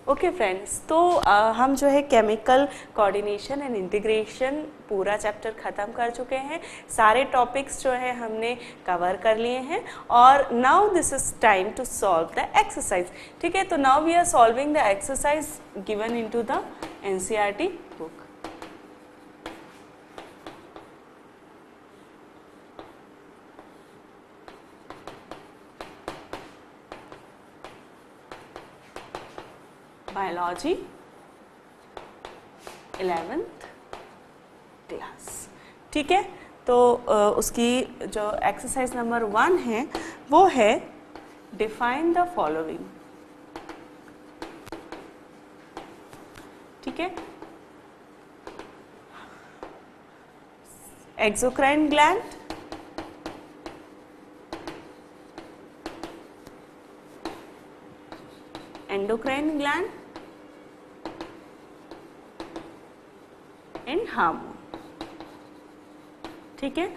Okay friends, तो हम जो है केमिकल कोऑर्डिनेशन एंड इंटीग्रेशन पूरा चैप्टर ख़त्म कर चुके हैं। सारे टॉपिक्स जो है हमने कवर कर लिए हैं और now this is time to solve the exercise. ठीक है, तो now we are solving the exercise given into the NCERT book. Biology 11th class. ठीक है, तो उसकी जो एक्सरसाइज नंबर 1 है वो है डिफाइन द फॉलोइंग। ठीक है, exocrine gland, endocrine gland and hormone. ठीक है,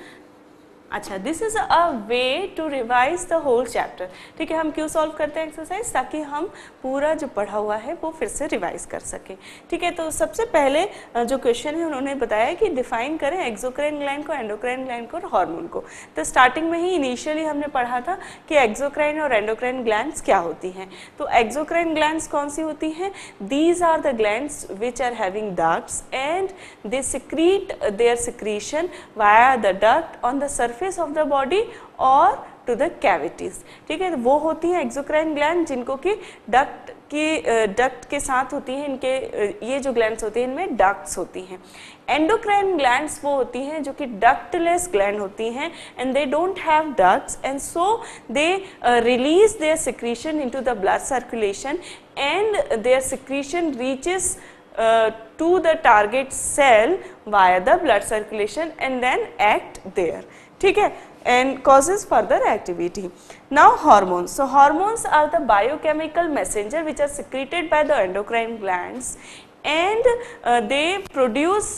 अच्छा, this is a way to revise the whole chapter. ठीक है, हम क्यों सॉल्व करते हैं एक्सरसाइज? ताकि हम पूरा जो पढ़ा हुआ है वो फिर से रिवाइज कर सकें। ठीक है, तो सबसे पहले जो क्वेश्चन है उन्होंने बताया कि डिफाइन करें एक्सोक्राइन ग्लैंड को, एंडोक्राइन ग्लैंड को और हार्मोन को। तो स्टार्टिंग में ही इनिशियली हमने पढ़ा था कि एक्सोक्राइन और एंडोक्राइन ग्लैंड्स क्या होती हैं। तो एक्सोक्राइन ग्लैंड्स कौन सी होती हैं? These are the glands which are having ducts and they secrete their secretion via the duct on the surface of the body or to the cavities। ठीक है, वो होती हैं एक्सोक्राइन ग्लैंड जिनको कि डक्ट के साथ होती हैं। इनके ये जो ग्लैंड्स होती हैं इनमें डक्ट्स होती हैं। एंडोक्राइन ग्लैंड्स वो होती हैं जो कि डक्टलेस ग्लैंड होती हैं and they don't have ducts and so they release their secretion into the blood circulation and their secretion reaches to the target cell via the blood circulation and then act there. ठीक है, and causes further activity. Now hormones. So hormones are the biochemical messenger which are secreted by the endocrine glands and they produce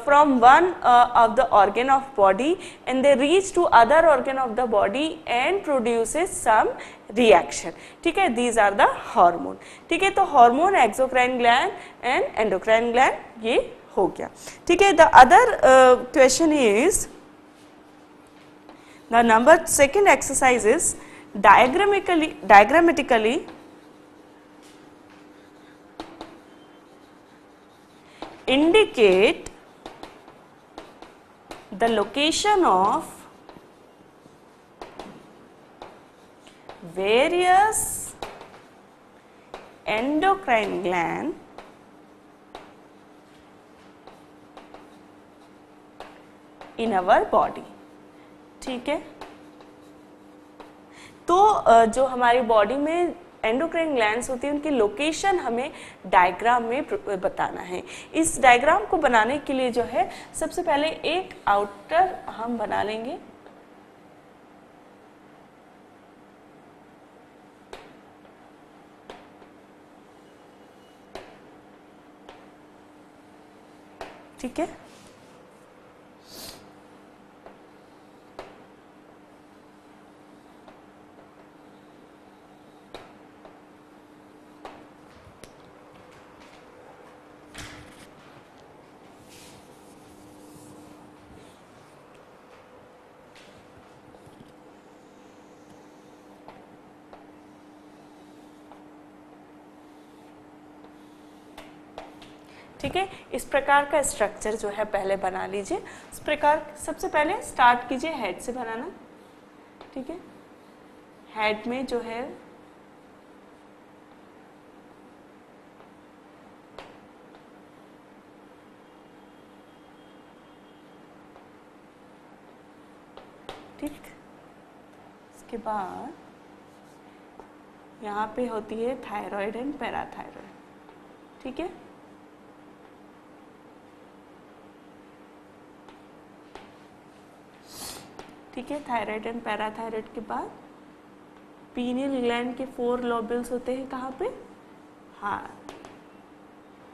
from one of the organ of body and they reach to other organ of the body and produces some reaction. ठीक है, these are the hormone. ठीक है, तो hormone, exocrine gland and endocrine gland ये हो गया। ठीक है, the other question is the number second exercise is diagrammatically indicate the location of various endocrine gland in our body। ठीक है, तो जो हमारी बॉडी में एंडोक्राइन ग्लैंड्स होती हैं उनकी लोकेशन हमें डायग्राम में बताना है। इस डायग्राम को बनाने के लिए जो है सबसे पहले एक आउटर हम बना लेंगे। ठीक है, ठीक है, इस प्रकार का स्ट्रक्चर जो है पहले बना लीजिए। इस प्रकार सबसे पहले स्टार्ट कीजिए हेड से बनाना। ठीक है, हेड में जो है ठीक, इसके बाद यहाँ पे होती है थायराइड एंड पैराथायराइड। ठीक है, ठीक है, थायराइड एंड पैराथायराइड के बाद पीनियल ग्लैंड के 4 लोब्यूल्स होते हैं। कहाँ पे? हाँ,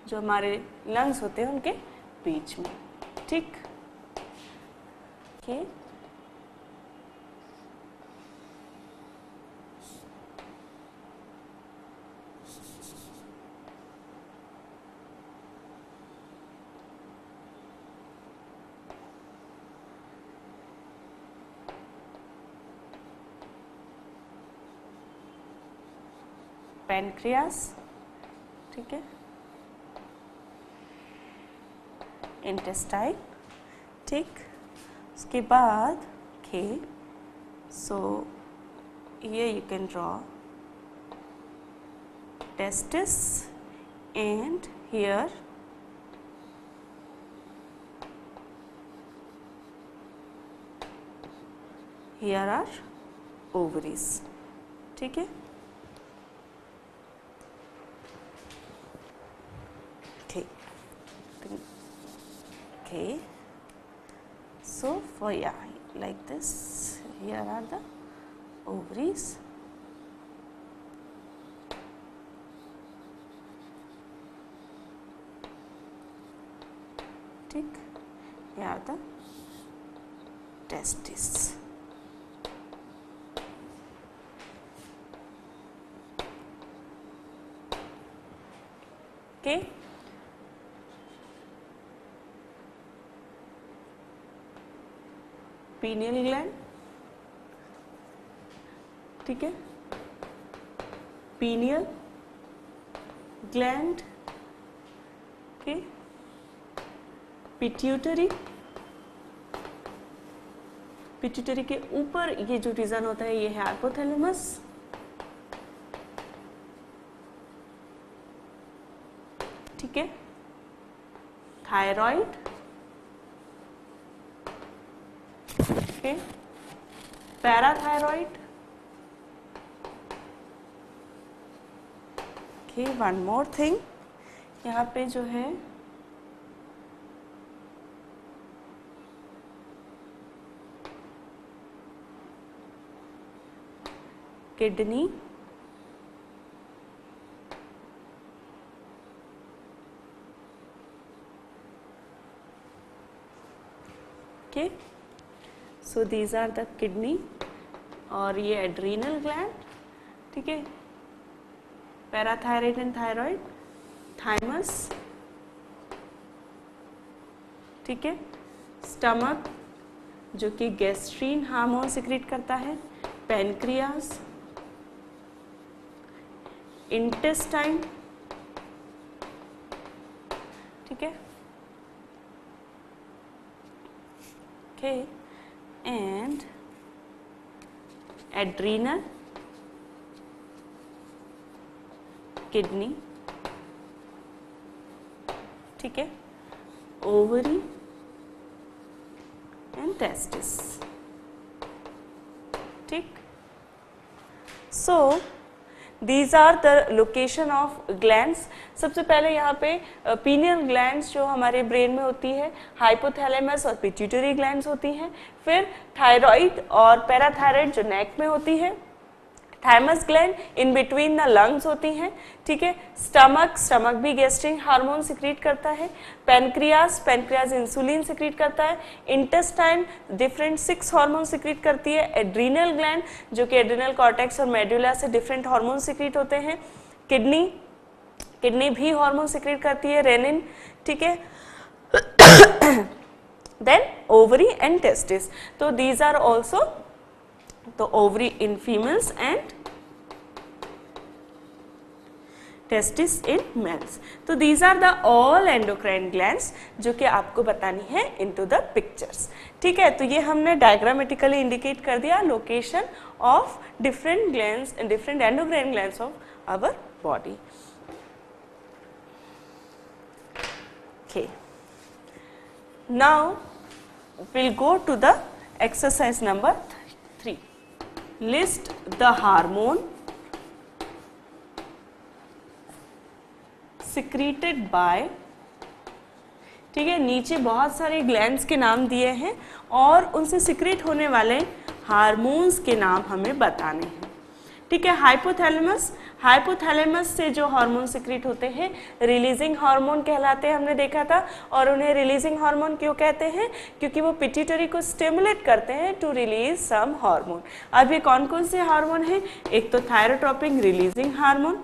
जो हमारे लंग्स होते हैं उनके बीच में। ठीक, ओके, पैनक्रियास, ठीक है, इंटेस्टाइन, ठीक, उसके बाद ओके, सो ये you can draw testis and here are ovaries, ठीक है, okay, so for like this, here are the ovaries, ठीक, here are the testes, okay, pineal gland, ठीक है, pineal gland, okay, pituitary, pituitary के ऊपर ये जो रीजन होता है ये है हाइपोथैलेमस, ठीक है, thyroid, okay, parathyroid, okay, one more thing, यहाँ पे जो है kidney, okay, so these are the kidney, और ये एड्रीनल ग्लैंड, ठीक है, पैराथायराइड एंड थायराइड, थाइमस, ठीक है, स्टमक जो कि गैस्ट्रीन हार्मोन सिक्रीट करता है, पैनक्रियास, इंटेस्टाइन, ठीक है, ओके, एंड एड्रीनल, किडनी, ठीक है, ओवरी एंड टेस्टिस, ठीक, so these are the location of glands. सबसे पहले यहाँ पे पीनियल ग्लैंड्स जो हमारे ब्रेन में होती है, हाइपोथैलेमस और पिट्यूटरी ग्लैंड्स होती हैं, फिर थायराइड और पैराथायराइड जो नेक में होती है, thymus gland in between the lungs होती हैं, ठीक है, स्टमक भी गैस्ट्रिक हार्मोन सिक्रीट करता है, पैनक्रियाज इंसुलिन सिक्रीट करता है, इंटेस्टाइन डिफरेंट 6 हार्मोन सिक्रीट करती है, एड्रीनल ग्लैंड जो कि एड्रीनल कॉर्टेक्स और मेडुला से डिफरेंट हार्मोन सिक्रीट होते हैं, किडनी भी हार्मोन सिक्रीट करती है, रेनिन, ठीक है, देन ओवरी एंड टेस्टिस, तो दीज आर ऑल्सो, तो ovary in females and testis in males, तो these are the all endocrine glands जो कि आपको बतानी है इनटू द पिक्चर्स, ठीक है, तो ये हमने डायग्रामेटिकली इंडिकेट कर दिया location of different glands and different endocrine glands of our body. Okay, now we'll go to the exercise number 3. List the hormone secreted by, ठीक है, नीचे बहुत सारे ग्लैंड्स के नाम दिए हैं और उनसे सिक्रेट होने वाले हार्मोन्स के नाम हमें बताने हैं, ठीक है। हाइपोथैलेमस से जो हार्मोन सिक्रेट होते हैं रिलीजिंग हार्मोन कहलाते हैं, हमने देखा था, और उन्हें रिलीजिंग हार्मोन क्यों कहते हैं, क्योंकि वो पिट्यूटरी को स्टिमुलेट करते हैं टू रिलीज सम हार्मोन। अब ये कौन कौन से हार्मोन हैं, एक तो थायरोट्रोपिक रिलीजिंग हार्मोन,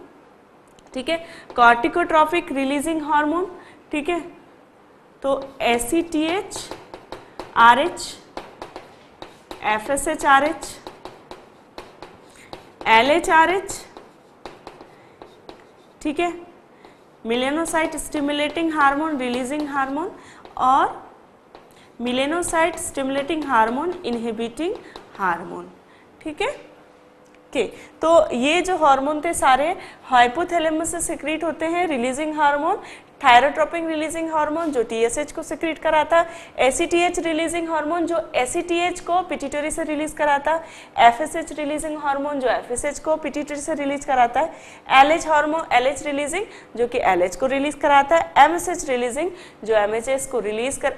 ठीक है, कॉर्टिकोट्रोपिक रिलीजिंग हार्मोन, ठीक है, तो ACTH, RH, FSH, RH, LHRH, ठीक है, melanocyte stimulating hormone releasing hormone और melanocyte stimulating hormone inhibiting hormone. ठीक है, ओके तो ये जो हार्मोन थे सारे हाइपोथैलेमस से सिक्रीट होते हैं, releasing hormone, thyrotropin releasing hormone जो टीएसएच को सिक्रीट कराता, एसीटीएच रिलीजिंग हार्मोन जो एसीटीएच को पिट्यूटरी से रिलीज कराता, एफएसएच रिलीजिंग हार्मोन जो एफएसएच को पिट्यूटरी से रिलीज कराता है, एलएच हार्मोन एलएच रिलीजिंग जो कि एलएच को रिलीज कराता है, एमएसएच रिलीजिंग जो एमएचएच को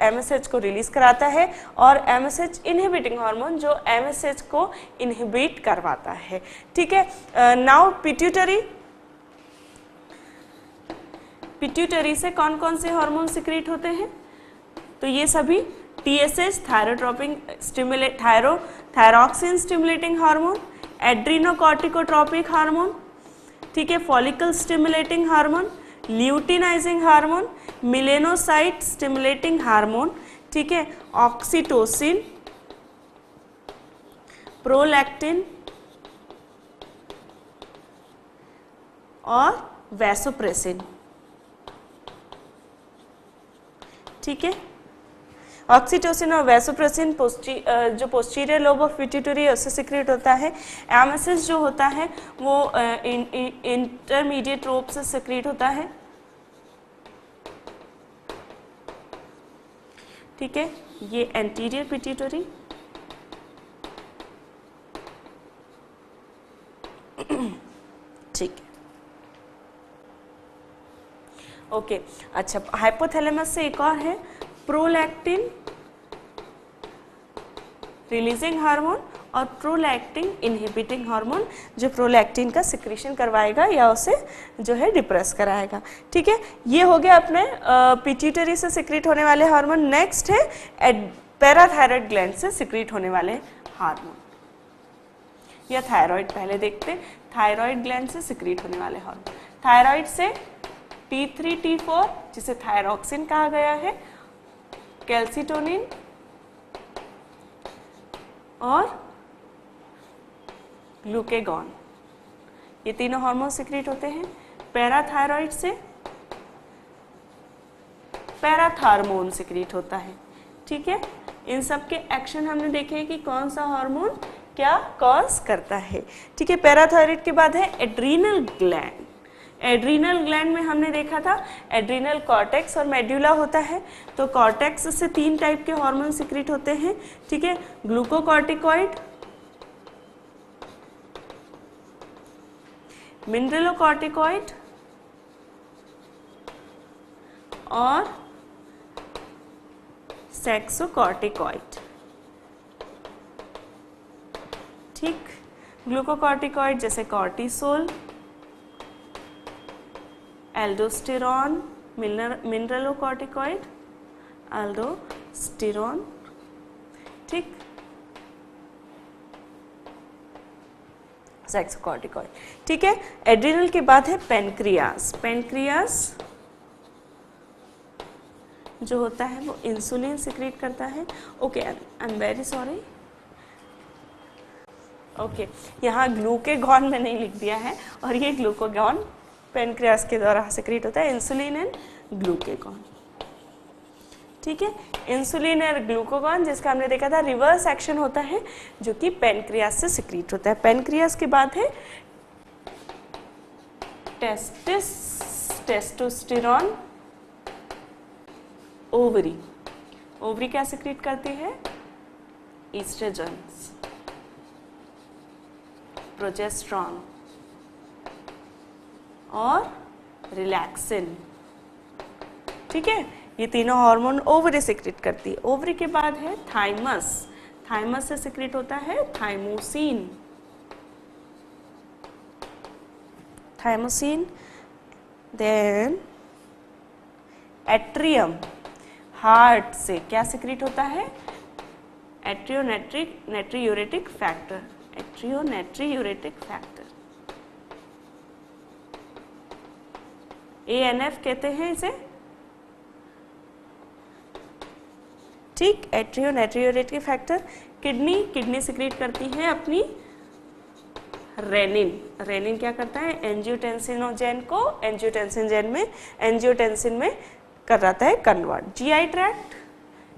एमएसएच को रिलीज कराता है, और एमएसएच इनहिबिटिंग हार्मोन जो एमएसएच को इनहिबिट करवाता है। ठीक है, नाउ पिट्यूटरी से कौन कौन से हार्मोन सिक्रीट होते हैं, तो ये सभी TSH thyrotropin thyroxine stimulating hormone, adrenocorticotropic hormone, ठीक है, follicle stimulating hormone, luteinizing hormone, melanocyte stimulating hormone, ठीक है, ऑक्सीटोसिन, प्रोलैक्टिन और वैसोप्रेसिन। ठीक है, ऑक्सीटोसिन और वैसोप्रेसिन जो पोस्टीरियर लोब ऑफ पिट्यूटरी है उससे सिक्रेट होता है। एमएसएच जो होता है वो इंटरमीडिएट लोब से सिक्रेट होता है। ठीक है, ये एंटीरियर पिट्यूटरी, ठीक है, ओके अच्छा, हाइपोथैलेमस से एक और है प्रोलैक्टिन रिलीजिंग हार्मोन और प्रोलैक्टिन इनहिबिटिंग हार्मोन जो प्रोलैक्टिन का सिक्रीशन करवाएगा या उसे जो है डिप्रेस कराएगा। ठीक है, ये हो गया अपने पिट्यूटरी से सिक्रीट होने वाले हार्मोन। नेक्स्ट है पैराथायरॉयड ग्लैंड से सिक्रीट होने वाले हार्मोन या थायराइड। पहले देखते हैं थायराइड ग्लैंड से सिक्रीट होने वाले हार्मोन। थायराइड से T3 T4 जिसे थायरोक्सिन कहा गया है, कैल्सिटोनिन और ग्लूकेगॉन, ये तीनों हार्मोन सिक्रीट होते हैं। पैराथायरॉइड से पैराथार्मोन सिक्रीट होता है। ठीक है, इन सब के एक्शन हमने देखे कि कौन सा हार्मोन क्या कॉज करता है। ठीक है, पैराथायरॉइड के बाद है एड्रीनल ग्लैंड। एड्रीनल ग्लैंड में हमने देखा था एड्रीनल कॉर्टेक्स और मेड्यूला होता है। तो कॉर्टेक्स से 3 टाइप के हार्मोन सिक्रीट होते हैं। ठीक है, ग्लूकोकॉर्टिकॉइड, मिनरलोकॉर्टिकॉइड और सेक्सोकॉर्टिकॉइड। ठीक, ग्लूकोकॉर्टिकॉइड जैसे कॉर्टिसोल, एल्डोस्टेरॉन, मिनरलोकॉर्टिकॉइड एल्डोस्टेरॉन। ठीक, सेक्सोकॉर्टिकॉइड। ठीक है, एड्रिनल के बाद है पेनक्रियास। पेनक्रियास जो होता है वो इंसुलिन सिक्रीट करता है। Okay, I am very sorry, okay यहाँ ग्लूकेगॉन में नहीं लिख दिया है और ये ग्लूकोगॉन पेनक्रियास के द्वारा सिक्रीट होता है, इंसुलिन एंड ग्लूकेगॉन। ठीक है, इंसुलिन और ग्लूकोगॉन जिसका हमने देखा था रिवर्स एक्शन होता है जो कि पेनक्रियास से सिक्रीट होता है। पेनक्रियास के बाद है टेस्टोस्टेरॉन। ओवरी, ओवरी क्या सिक्रीट करती है? ईस्ट्रोजन्स, प्रोजेस्टेरॉन और रिलैक्सिन। ठीक है, ये तीनों हार्मोन ओवरी सिक्रीट करती है। ओवरी के बाद है थाइमस। थाइमस से सिक्रीट होता है thymosin. Thymosin, then atrium. Heart से क्या सिक्रीट होता है? Atrionatriuretic factor. Atrionatriuretic factor, ANF कहते हैं इसे। ठीक, atrionatriuretic factor. Kidney, kidney secrete करती है अपनी रेनिन। रेनिन क्या करता है, एंजियोटेंसिनोजेन को एंजियोटेंसिन में कराता है कन्वर्ट। जीआई ट्रैक्ट,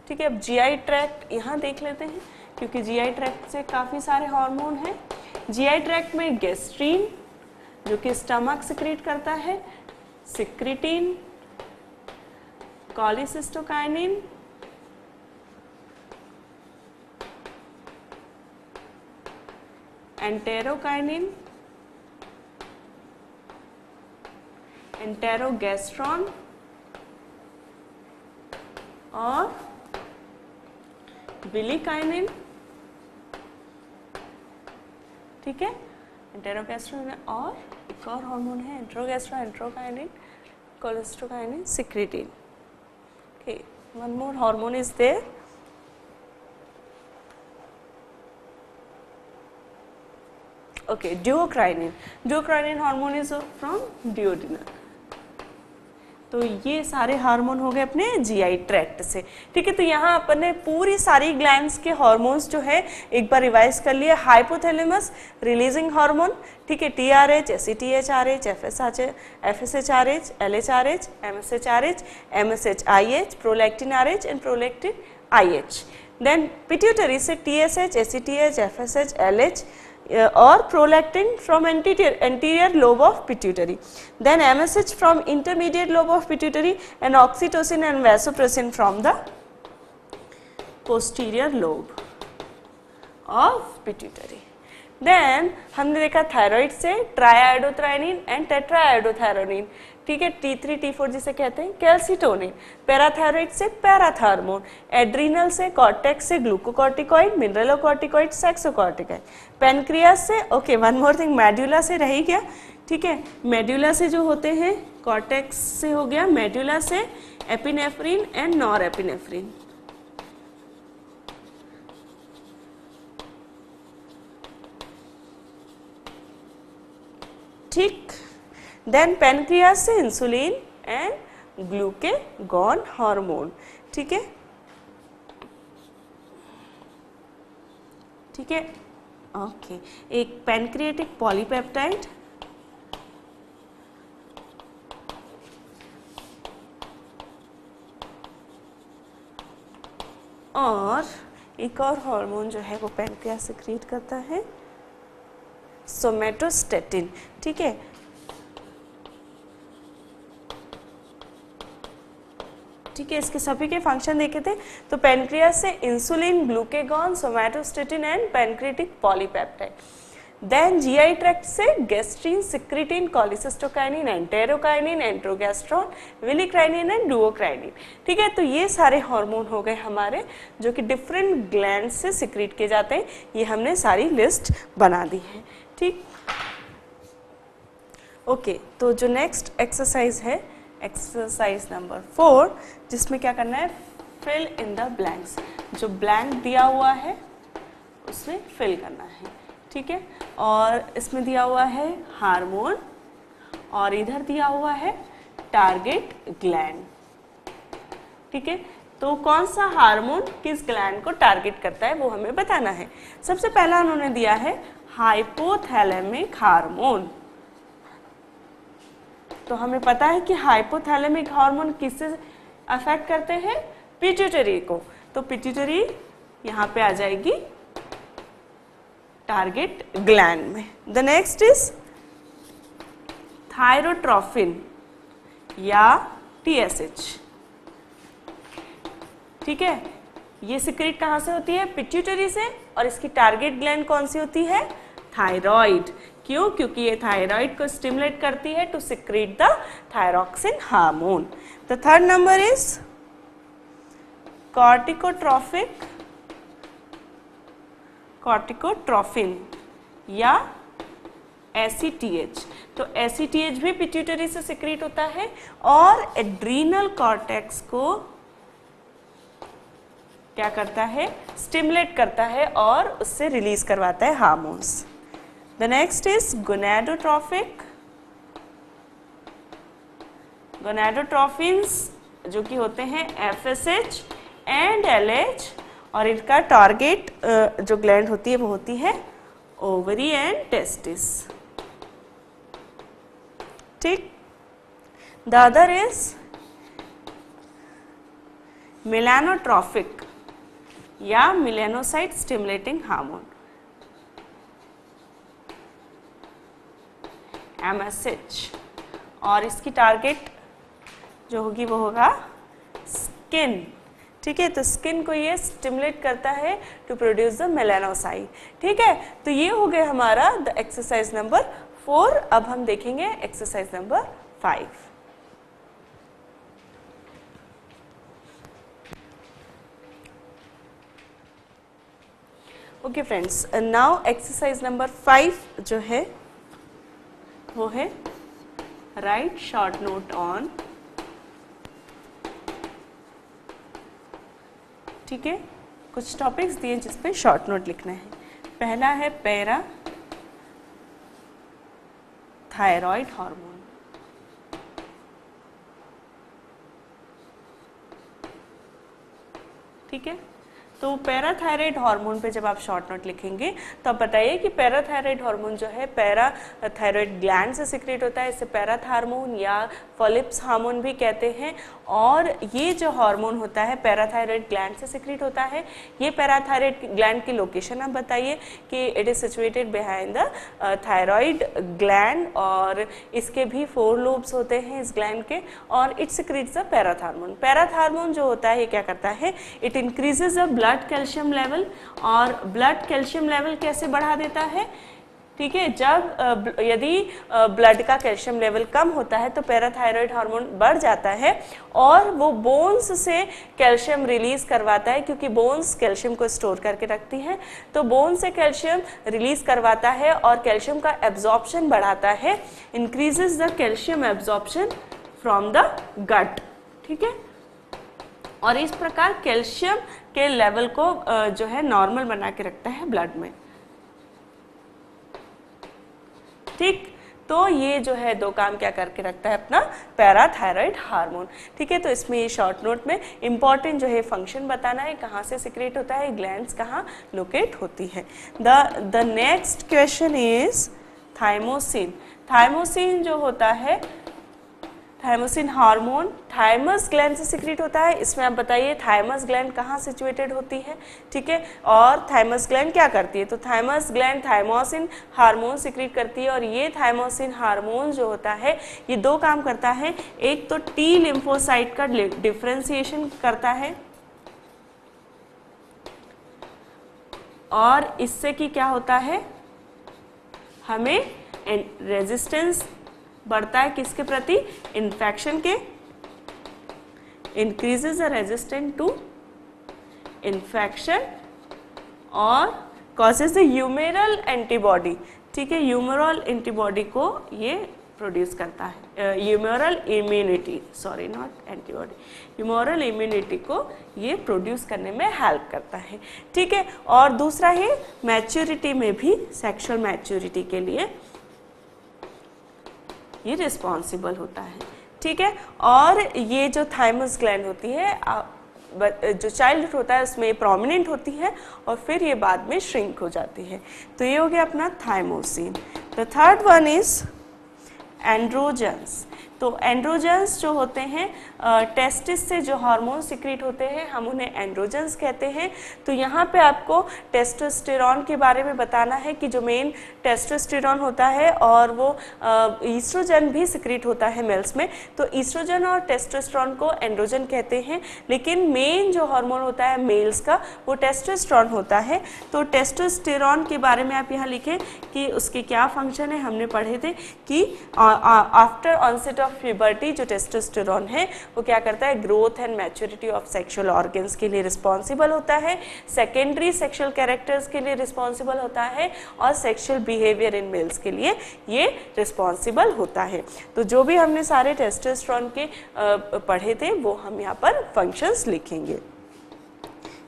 ठीक है। अब जीआई ट्रैक्ट यहाँ देख लेते हैं, क्योंकि जीआई ट्रैक्ट से काफ़ी सारे हार्मोन हैं। जीआई ट्रैक्ट में गैस्ट्रीन जो कि स्टमक सिक्रीट करता है, सिक्रिटीन, कॉलिसिस्टोकाइनिन, एंटेरोकाइनिन, एंटेरोगैस्ट्रॉन और बिलिकाइनिन, ठीक है। एंटेरोगैस्ट्रॉन और एक और हार्मोन है enterogastrone, enterokinin, cholecystokinin, secretin. Okay, one more hormone is there, okay, duocrinin. Duocrinin hormone is from duodenal. तो ये सारे हार्मोन हो गए अपने जीआई ट्रैक्ट से, ठीक है। तो यहाँ अपन ने पूरी सारी ग्लैंड्स के हार्मोन्स जो है एक बार रिवाइज कर लिए। हाइपोथैलेमस रिलीजिंग हार्मोन, ठीक है, TRH, ACTHRH, FSHRH, LHRH, MSHRH, MSHIH, prolactin RH and prolactin IH. Then pituitary से TSH, ACTH, FSH, LH or prolactin from anterior lobe of pituitary, then MSH from intermediate lobe of pituitary and oxytocin and vasopressin from the posterior lobe of pituitary. Then हमने देखा thyroid से ट्राइआयोडोथ्राइनिन and tetraiodothyronine, ठीक है, T3 T4 जिसे कहते हैं calcitonin. Parathyroid से parathormone, adrenal से कॉर्टेक्स से ग्लूकोकॉर्टिकॉइड, मिनरलोकॉर्टिकॉइड, सेक्सोकॉर्टिकॉइड। पैनक्रियास से, okay, one more thing, medulla से रह गया, ठीक है। मेड्यूला से जो होते हैं, कॉर्टेक्स से हो गया, मेड्यूला से एपिनेफ्रिन एंड नॉरएपिनेफ्रिन, ठीक। देन पैनक्रियास से इंसुलिन एंड ग्लूकेगॉन हार्मोन, ठीक है, ठीक है, ओके। एक पैनक्रिएटिक पॉलीपेप्टाइड, और एक और हार्मोन जो है वो पैनक्रियास सिक्रीट करता है, सोमेटोस्टेटिन, ठीक है। ठीक है, इसके सभी के फंक्शन देखे थे। तो पैनक्रियास से insulin, glucagon, somatostatin and pancreatic polypeptide. Then GI tract से gastrin, secretin, cholecystokinin, enterokinin, enterogastrone, villikinin and duocrinin, ठीक है। तो ये सारे हार्मोन हो गए हमारे जो कि डिफरेंट ग्लैंड से सिक्रीट किए जाते हैं। ये हमने सारी लिस्ट बना दी है, ठीक। ओके, तो जो नेक्स्ट एक्सरसाइज है एक्सरसाइज नंबर 4, जिसमें क्या करना है, फिल इन द ब्लैंक्स। जो ब्लैंक दिया हुआ है उसमें फिल करना है, ठीक है। और इसमें दिया हुआ है हार्मोन और इधर दिया हुआ है टारगेट ग्लैंड, ठीक है। तो कौन सा हार्मोन किस ग्लैंड को टारगेट करता है वो हमें बताना है। सबसे पहला उन्होंने दिया है हाइपोथैलेमिक हार्मोन। तो हमें पता है कि हाइपोथैलेमिक हार्मोन किससे अफेक्ट करते हैं, पिट्यूटरी को। तो पिट्यूटरी यहाँ पे आ जाएगी टारगेट ग्लैंड में। द नेक्स्ट इज थायरोट्रोफिन या TSH, ठीक है। ये सिक्रीट कहाँ से होती है, पिट्यूटरी से, और इसकी टारगेट ग्लैंड कौन सी होती है, थायराइड। क्यों, क्योंकि ये थायराइड को स्टिमुलेट करती है to secrete the thyroxine hormone. The third number is corticotrophin या ACTH। तो ACTH भी पिट्यूटरी से सिक्रीट होता है और एड्रीनल कॉर्टेक्स को क्या करता है, स्टिमुलेट करता है और उससे रिलीज करवाता है hormones. The next is gonadotrophic. Gonadotrophins जो कि होते हैं FSH एंड LH, और इनका टारगेट जो ग्लैंड होती है वो होती है ओवरी एंड टेस्टिस, ठीक। द अदर इज मेलानोट्रॉफिक या मेलानोसाइट स्टिमुलेटिंग हार्मोन, MSH, और इसकी टारगेट जो होगी वो होगा स्किन, ठीक है। तो स्किन को ये स्टिमुलेट करता है टू प्रोड्यूस द मेलानोसाइट, ठीक है। तो ये हो गया हमारा द एक्सरसाइज नंबर 4। अब हम देखेंगे exercise number 5। Okay friends, now exercise number 5 जो है वो है राइट शॉर्ट नोट ऑन, ठीक है। कुछ टॉपिक्स दिए जिसपे शॉर्ट नोट लिखना है। पहला है पैरा थायराइड हार्मोन, ठीक है। तो पैराथायराइड हार्मोन पे जब आप शॉर्ट नोट लिखेंगे तो आप बताइए कि पैराथायराइड हार्मोन जो है पैराथायराइड ग्लैंड से सिक्रेट होता है, इसे पैराथार्मोन या फोलिप्स हार्मोन भी कहते हैं। और ये जो हार्मोन होता है पैराथायराइड ग्लैंड से सिक्रेट होता है। ये पैराथायराइड ग्लैंड की लोकेशन आप बताइए कि it is situated behind the thyroid gland, और इसके भी 4 लोब्स होते हैं इस ग्लैंड के, और it secretes the parathormone. Parathormone जो होता है ये क्या करता है, it increases the blood calcium level, और ब्लड कैल्शियम लेवल कैसे बढ़ा देता है, ठीक है। जब यदि ब्लड का कैल्शियम लेवल कम होता है तो पैराथायराइड हार्मोन बढ़ जाता है और वो बोन्स से कैल्शियम रिलीज करवाता है, क्योंकि बोन्स कैल्शियम को स्टोर करके रखती हैं। तो बोन से कैल्शियम रिलीज करवाता है और कैल्शियम का एब्जॉर्प्शन बढ़ाता है, increases the calcium absorption from the gut, ठीक है। और इस प्रकार कैल्शियम के लेवल को जो है नॉर्मल बना के रखता है ब्लड में, ठीक। तो ये जो है 2 काम क्या करके रखता है अपना पैराथायराइड हार्मोन, ठीक है। तो इसमें ये शॉर्ट नोट में इंपॉर्टेंट जो है फंक्शन बताना है, कहाँ से सिक्रेट होता है, ग्लैंड्स कहाँ लोकेट होती है। The next question is thymosin. Thymosin जो होता है, थाइमोसिन हार्मोन थाइमस ग्लैंड से सिक्रेट होता है। इसमें आप बताइए थाइमस ग्लैंड कहाँ सिचुएटेड होती है, ठीक है। और थाइमस ग्लैंड क्या करती है, तो thymus gland thymosin hormone secrete करती है। और ये थाइमोसिन हार्मोन जो होता है ये 2 काम करता है। एक तो टी लिम्फोसाइट का डिफरेंशिएशन करता है, और इससे कि क्या होता है, हमें रेजिस्टेंस बढ़ता है किसके प्रति, इन्फेक्शन के, increases the resistance to infection, और कॉजेज द ह्यूमरल एंटीबॉडी, ठीक है। ह्यूमरल एंटीबॉडी को ये प्रोड्यूस करता है, humoral immunity, sorry not antibody, humoral immunity को ये प्रोड्यूस करने में हेल्प करता है, ठीक है। और दूसरा है मैच्योरिटी में भी, सेक्सुअल मैच्योरिटी के लिए ये रिस्पॉन्सिबल होता है, ठीक है। और ये जो थाइमस ग्लैंड होती है, जो चाइल्ड होता है उसमें प्रोमिनेंट होती है और फिर ये बाद में श्रिंक हो जाती है। तो ये हो गया अपना thymosin. The third one is androgens. तो एंड्रोजन्स जो होते हैं, टेस्टिस से जो हार्मोन सिक्रीट होते हैं हम उन्हें एंड्रोजन्स कहते हैं। तो यहाँ पे आपको टेस्टोस्टेरॉन के बारे में बताना है कि जो मेन टेस्टोस्टेरॉन होता है और वो ईस्ट्रोजन भी सिक्रीट होता है मेल्स में। तो ईस्ट्रोजन और टेस्टोस्टेरॉन को एंड्रोजन कहते हैं, लेकिन मेन जो हार्मोन होता है मेल्स का वो टेस्टोस्टेरॉन होता है। तो टेस्टोस्टेरॉन के बारे में आप यहाँ लिखें कि उसके क्या फंक्शन है। हमने पढ़े थे कि आफ्टर ऑनसेट ऑफ प्यूबर्टी जो टेस्टोस्टेरॉन है वो क्या करता है, growth and maturity of sexual organs के लिए रिस्पॉन्सिबल होता है, सेकेंडरी सेक्सुअल कैरेक्टर्स के लिए रिस्पॉन्सिबल होता है, और सेक्सुअल बिहेवियर इन मेल्स के लिए ये रिस्पॉन्सिबल होता है। तो जो भी हमने सारे टेस्टोस्टेरॉन के पढ़े थे वो हम यहाँ पर फंक्शंस लिखेंगे,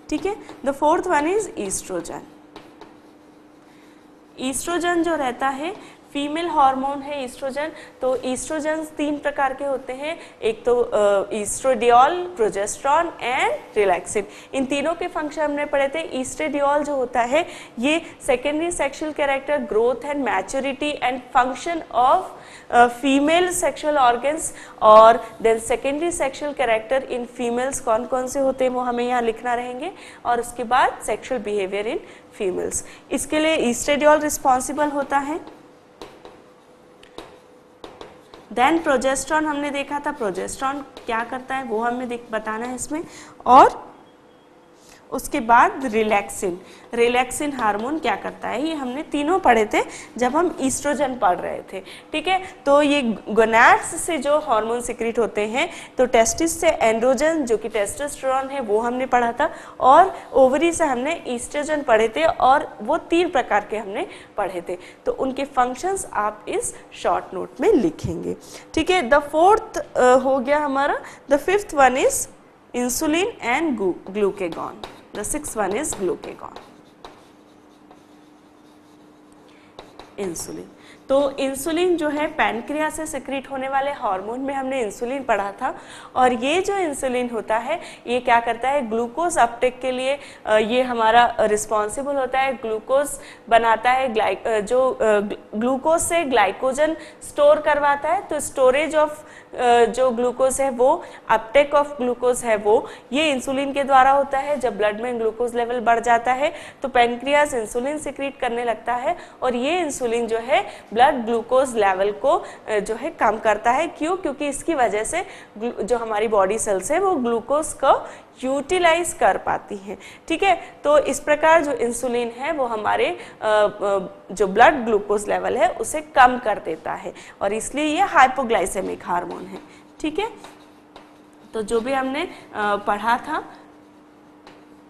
ठीक है। The fourth one is oestrogen. Oestrogen जो रहता है फीमेल हार्मोन है ईस्ट्रोजन। तो ईस्ट्रोजन 3 प्रकार के होते हैं, एक तो ईस्ट्रोडियोल, प्रोजेस्टेरॉन एंड रिलैक्सिन। इन तीनों के फंक्शन हमने पढ़े थे। ईस्ट्रोडियोल जो होता है ये secondary sexual character, growth and maturity and function of female sexual organs, और then secondary sexual character in females कौन कौन से होते हैं वो हमें यहाँ लिखना रहेंगे, और उसके बाद सेक्सुअल बिहेवियर इन फीमेल्स। इसके लिए ईस्ट्रोडियोल रिस्पॉन्सिबल होता है। देन प्रोजेस्टेरॉन हमने देखा था, प्रोजेस्टेरॉन क्या करता है वो हमें बताना है इसमें, और उसके बाद रिलैक्सिन, रिलैक्सिन हार्मोन क्या करता है, ये हमने तीनों पढ़े थे जब हम ईस्ट्रोजन पढ़ रहे थे। ठीक है, तो ये गोनैड्स से जो हार्मोन सिक्रीट होते हैं, तो टेस्टिस से एंड्रोजन जो कि टेस्टोस्टेरोन है वो हमने पढ़ा था, और ओवरी से हमने ईस्ट्रोजन पढ़े थे, और वो 3 प्रकार के हमने पढ़े थे। तो उनके फंक्शंस आप इस शॉर्ट नोट में लिखेंगे। ठीक है, द 4th हो गया हमारा। The 5th one is insulin and glucagon. The 6th one is glucagon. Insulin, तो इंसुलिन जो है पैनक्रिया से सिक्रीट होने वाले हार्मोन में हमने इंसुलिन पढ़ा था, और ये जो इंसुलिन होता है ये क्या करता है, ग्लूकोज अपटेक के लिए ये हमारा रिस्पॉन्सिबल होता है। ग्लूकोज बनाता है, जो ग्लूकोज से ग्लाइकोजन स्टोर करवाता है। तो स्टोरेज ऑफ जो ग्लूकोज है वो, अपटेक ऑफ ग्लूकोज है वो, ये इंसुलिन के द्वारा होता है। जब ब्लड में ग्लूकोज लेवल बढ़ जाता है तो पैनक्रियास इंसुलिन सिक्रीट करने लगता है, और ये इंसुलिन जो है ब्लड ग्लूकोज लेवल को जो है कम करता है। क्यों? क्योंकि इसकी वजह से जो हमारी बॉडी सेल्स है वो ग्लूकोज को यूटिलाइज कर पाती हैं। ठीक है, तो इस प्रकार जो इंसुलिन है वो हमारे जो ब्लड ग्लूकोज लेवल है उसे कम कर देता है, और इसलिए ये हाइपोग्लाइसेमिक हार्मोन है। ठीक है, तो जो भी हमने पढ़ा था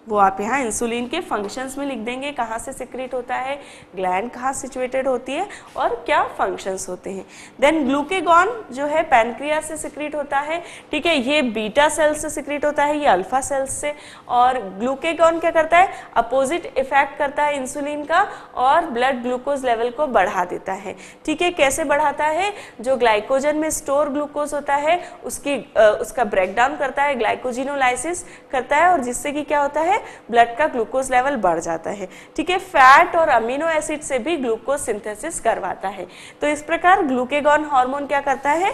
वो आप यहाँ इंसुलिन के फंक्शंस में लिख देंगे, कहाँ से सिक्रीट होता है, ग्लैंड कहाँ सिचुएटेड होती है, और क्या फंक्शंस होते हैं। देन ग्लूकेगॉन जो है पैनक्रिया से सिक्रीट होता है। ठीक है, ये बीटा सेल्स से सिक्रीट होता है, ये अल्फा सेल्स से। और ग्लूकेगॉन क्या करता है, अपोजिट इफेक्ट करता है इंसुलिन का, और ब्लड ग्लूकोज लेवल को बढ़ा देता है। ठीक है, कैसे बढ़ाता है, जो ग्लाइकोजन में स्टोर ग्लूकोज होता है उसका ब्रेकडाउन करता है, ग्लाइकोजिनोलाइसिस करता है, और जिससे कि क्या होता है, ब्लड का ग्लूकोज लेवल बढ़ जाता है। ठीक है, फैट और अमीनो एसिड से भी ग्लूकोज सिंथेसिस करवाता है। तो इस प्रकार ग्लूकेगॉन हार्मोन क्या करता है,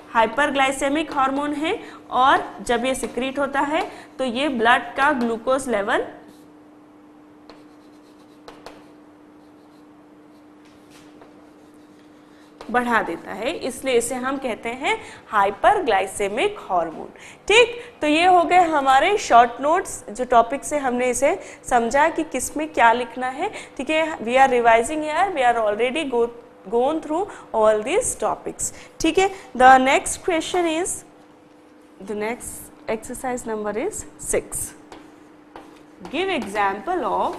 हाइपरग्लाइसेमिक हार्मोन है, और जब ये सिक्रीट होता है तो ये ब्लड का ग्लूकोज लेवल बढ़ा देता है, इसलिए इसे हम कहते हैं हाइपरग्लाइसेमिक हार्मोन। ठीक, तो ये हो गए हमारे शॉर्ट नोट्स, जो टॉपिक से हमने इसे समझा कि किस में क्या लिखना है। ठीक है, we are revising here, we are already gone through all these topics. ठीक है, the next question is, the next exercise number is 6. Give example of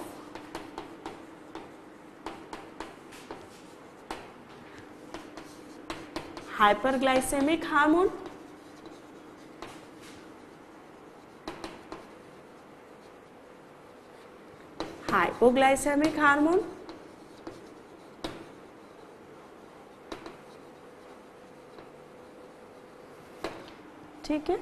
hyperglycemic hormone, hypoglycemic hormone, ठीक है,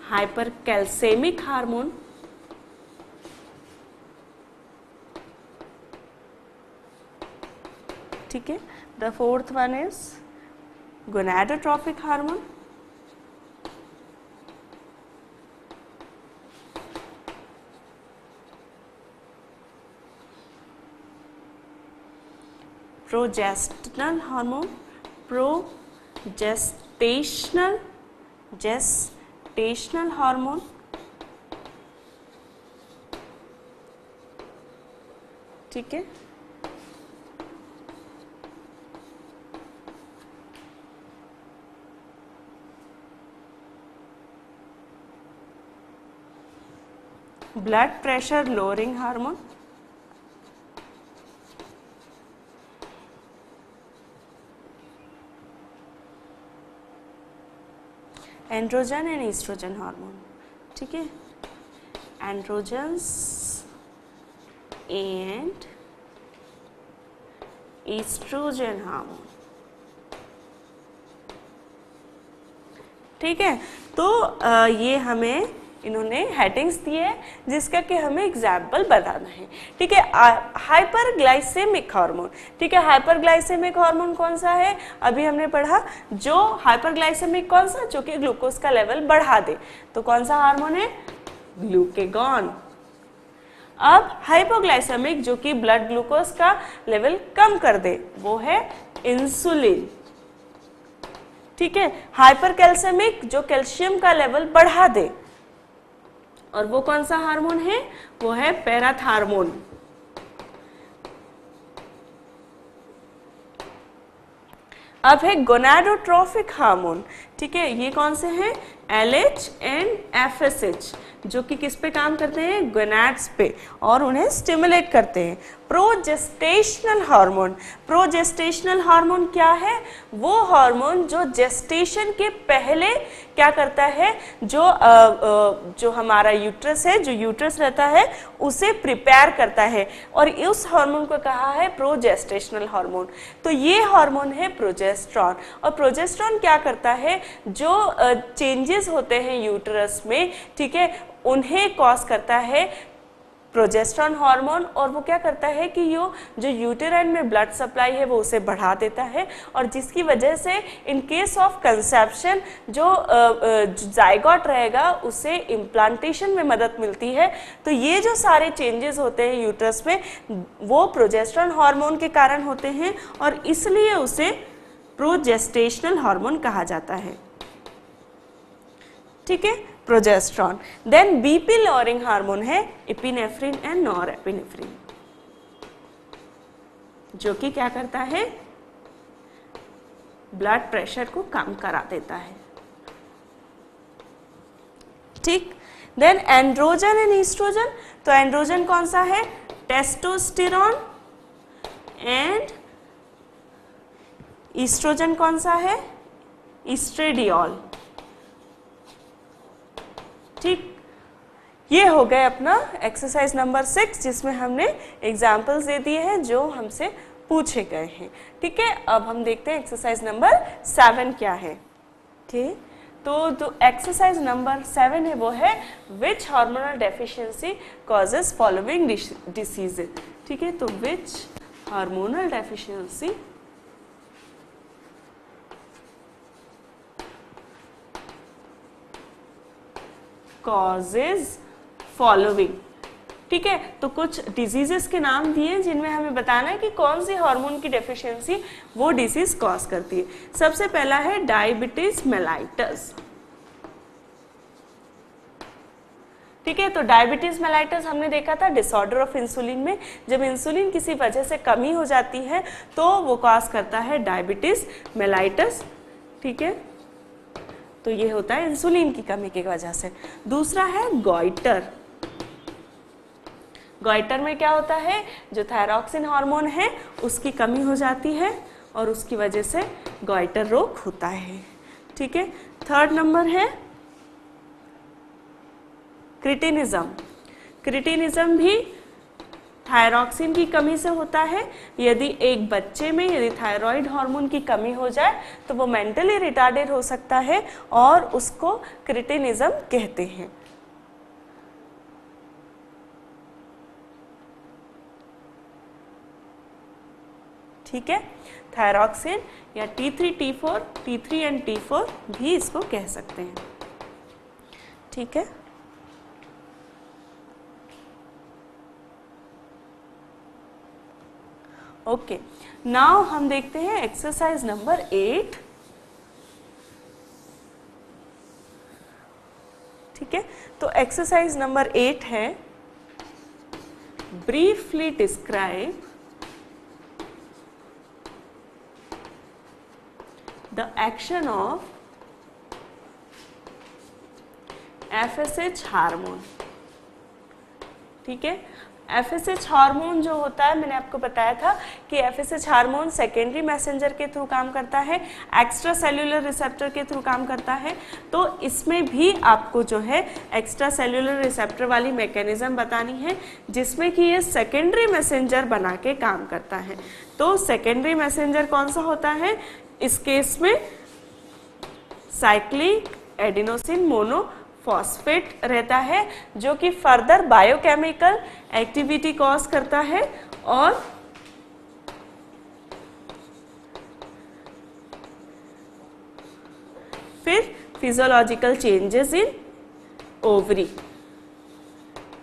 hypercalcemic hormone, ठीक है। The 4th one is gonadotropic hormone, progestational hormone, gestational hormone, ठीक है। Blood pressure lowering hormone, androgen and estrogen hormone, ठीक है। Androgens and estrogen hormone. ठीक है, तो ये हमें इन्होंने हेडिंग्स दिए हैं जिसका कि हमें एग्जाम्पल बताना है। ठीक है, हाइपरग्लाइसेमिक हार्मोन। ठीक है, हाइपरग्लाइसेमिक हार्मोन कौन सा है? अभी हमने पढ़ा जो हाइपरग्लाइसेमिक कौन सा, जो कि ग्लूकोज का लेवल बढ़ा दे, तो कौन सा हार्मोन है? ग्लूकेगॉन। अब हाइपोग्लाइसेमिक जो कि ब्लड ग्लूकोज का लेवल कम कर दे, वो है इंसुलिन। ठीक है, हाइपरकैल्सेमिक जो कैल्शियम का लेवल बढ़ा दे, और वो कौन सा हार्मोन है? वो है पैराथार्मोन। अब है गोनाडोट्रोफिक हार्मोन। ठीक है, ये कौन से हैं? LH एंड FSH, जो कि किस पे काम करते हैं? गोनाड्स पे, और उन्हें स्टिमुलेट करते हैं। Progestational hormone. प्रोजेस्टेशनल हार्मोन क्या है? वो हार्मोन जो जेस्टेशन के पहले क्या करता है, जो हमारा यूट्रस है, जो यूट्रस रहता है उसे प्रिपेयर करता है, और उस हार्मोन को कहा है प्रोजेस्टेशनल हार्मोन। तो ये हार्मोन है प्रोजेस्ट्रॉन, और प्रोजेस्ट्रॉन क्या करता है? जो चेंजेस होते हैं यूट्रस में, ठीक है, उन्हें कॉज करता है प्रोजेस्ट्रॉन हार्मोन, और वो क्या करता है कि जो यूटेराइन में ब्लड सप्लाई है वो उसे बढ़ा देता है, और जिसकी वजह से इन केस ऑफ कंसेप्शन जो जाइगोट रहेगा उसे इम्प्लांटेशन में मदद मिलती है। तो ये जो सारे चेंजेस होते हैं यूट्रस में वो प्रोजेस्ट्रॉन हार्मोन के कारण होते हैं, और इसलिए उसे प्रोजेस्टेशनल हार्मोन कहा जाता है। ठीक है, प्रोजेस्ट्रॉन। देन बीपी लोअरिंग हार्मोन है एपिनेफ्रिन एंड नॉरएपिनेफ्रिन, जो कि क्या करता है? ब्लड प्रेशर को कम करा देता है। ठीक, देन एंड्रोजन एंड ईस्ट्रोजन। तो एंड्रोजन कौन सा है? टेस्टोस्टेरोन, एंड ईस्ट्रोजन कौन सा है? ईस्ट्रेडियोल। ठीक, ये हो गए अपना एक्सरसाइज नंबर 6, जिसमें हमने एग्जाम्पल्स दे दिए हैं जो हमसे पूछे गए हैं। ठीक है, अब हम देखते हैं एक्सरसाइज नंबर 7 क्या है। ठीक, तो जो एक्सरसाइज नंबर 7 है वो है which hormonal deficiency causes following diseases. ठीक है, तो which hormonal deficiency causes following. ठीक है, तो कुछ डिजीजेस के नाम दिए जिनमें हमें बताना है कि कौन सी हार्मोन की डेफिशिएंसी वो डिजीज कॉज करती है। सबसे पहला है डायबिटीज मेलाइटस। ठीक है, तो डायबिटीज मेलाइटस हमने देखा था डिसऑर्डर ऑफ इंसुलिन में। जब इंसुलिन किसी वजह से कमी हो जाती है तो वो कॉज करता है डायबिटीज मेलाइटस। ठीक है, तो ये होता है इंसुलिन की कमी की वजह से। दूसरा है गॉइटर। गॉइटर में क्या होता है? जो थायरॉक्सिन हार्मोन है उसकी कमी हो जाती है और उसकी वजह से गॉइटर रोग होता है। ठीक है, थर्ड नंबर है क्रिटिनिज्म। क्रिटिनिज्म भी थायरॉक्सिन की कमी से होता है। यदि एक बच्चे में यदि थायराइड हार्मोन की कमी हो जाए तो वो मेंटली रिटार्डेड हो सकता है और उसको क्रिटिनिज्म कहते हैं। ठीक है, थायरॉक्सिन या T3, T4, T3 and T4 भी इसको कह सकते हैं। ठीक है, ओके, नाउ हम देखते हैं एक्सरसाइज नंबर 8। ठीक है, तो एक्सरसाइज नंबर 8 है briefly describe the action of FSH hormone. ठीक है, FSH हार्मोन जो होता है, मैंने आपको बताया था कि FSH हार्मोन सेकेंडरी मैसेंजर के थ्रू काम करता है, एक्स्ट्रा सेल्यूलर रिसेप्टर के थ्रू काम करता है। तो इसमें भी आपको जो है एक्स्ट्रा सेल्यूलर रिसेप्टर वाली मैकेनिज्म बतानी है, जिसमें कि ये सेकेंडरी मैसेंजर बना के काम करता है। तो सेकेंडरी मैसेंजर कौन सा होता है? इस केस में साइक्लिक एडिनोसिन मोनोफॉस्फेट रहता है, जो कि फर्दर बायोकेमिकल एक्टिविटी कॉज करता है और फिर फिजियोलॉजिकल चेंजेस इन ओवरी।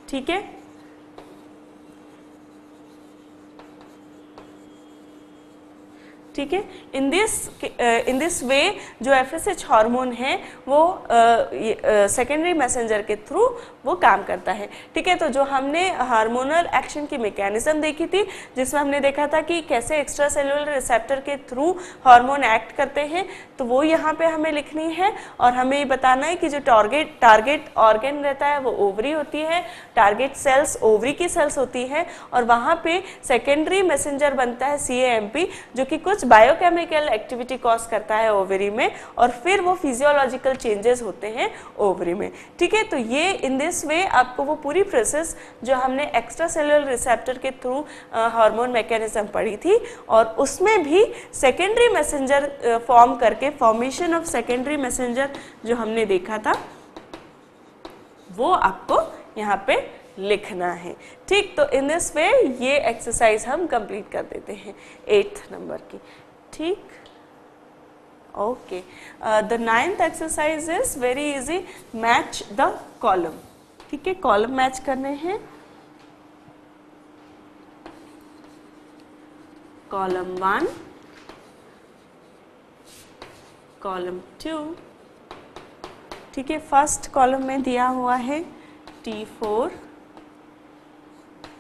ठीक है, ठीक है। इन दिस वे जो FSH हार्मोन है वो सेकेंडरी मैसेंजर के थ्रू वो काम करता है। ठीक है, तो जो हमने हार्मोनल एक्शन की मैकेनिज्म देखी थी, जिसमें हमने देखा था कि कैसे एक्स्ट्रा सेलुलर रिसेप्टर के थ्रू हार्मोन एक्ट करते हैं, तो वो यहाँ पे हमें लिखनी है। और हमें ये बताना है कि जो टारगेट ऑर्गन रहता है वो ओवरी होती है, टारगेट सेल्स ओवरी की सेल्स होती है, और वहाँ पे सेकेंडरी मैसेंजर बनता है CAMP, जो कि कुछ बायोकेमिकल एक्टिविटी कॉज करता है ओवरी में, और फिर वो फिजियोलॉजिकल चेंजेस होते हैं ओवरी में। ठीक है, तो ये इन दिस वे आपको वो पूरी प्रोसेस जो हमने एक्स्ट्रा सेलुलर रिसेप्टर के थ्रू हार्मोन मैकेनिज्म पढ़ी थी, और उसमें भी सेकेंडरी मैसेंजर फॉर्म करके, फॉर्मेशन ऑफ सेकेंडरी मैसेंजर जो हमने देखा था, वो आपको यहाँ पे लिखना है। ठीक, तो इन दिस वे ये एक्सरसाइज हम कंप्लीट कर देते हैं 8th नंबर की। ठीक, okay. The 9th exercise is very easy, match the column. ठीक है, कॉलम मैच करने हैं। Column 1, column 2। ठीक है, फर्स्ट कॉलम में दिया हुआ है T4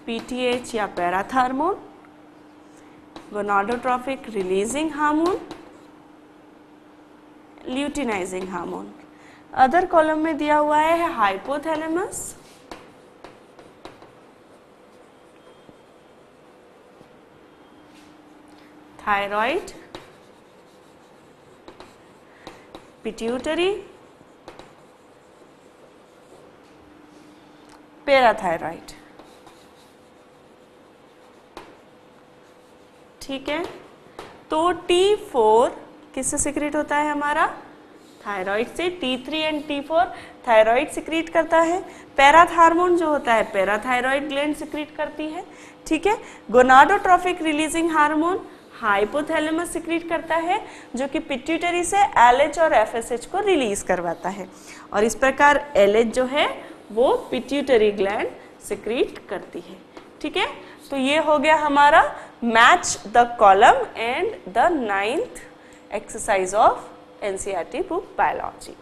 PTH या parathormone, gonadotrophic releasing hormone, luteinizing hormone. Other column में दिया हुआ है हाइपोथैलेमस, थायराइड, पिट्यूटरी, पैराथायराइड। ठीक है, तो T4 किससे सिक्रीट होता है हमारा? थायराइड से। T3 and T4 thyroid secrete करता है। पैराथार्मोन जो होता है पैराथायराइड ग्लैंड सिक्रीट करती है। ठीक है, गोनाडोट्रोफिक रिलीजिंग हार्मोन हाइपोथैलेमस सिक्रीट करता है, जो कि पिट्यूटरी से LH और FSH को रिलीज करवाता है, और इस प्रकार LH जो है वो पिट्यूटरी ग्लैंड सिक्रीट करती है। ठीक है, तो ये हो गया हमारा match the column and the 9th exercise of NCERT book biology.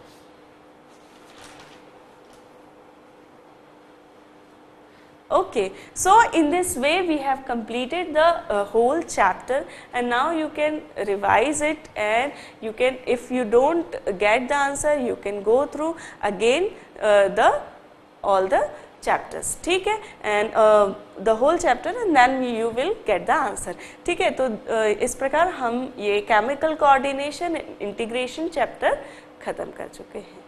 Okay, so in this way we have completed the whole chapter, and now you can revise it, and you can, if you don't get the answer, you can go through again all the chapters. ठीक है, and the whole chapter, and then you will get the answer. ठीक है, तो इस प्रकार हम ये chemical coordination integration chapter खत्म कर चुके हैं।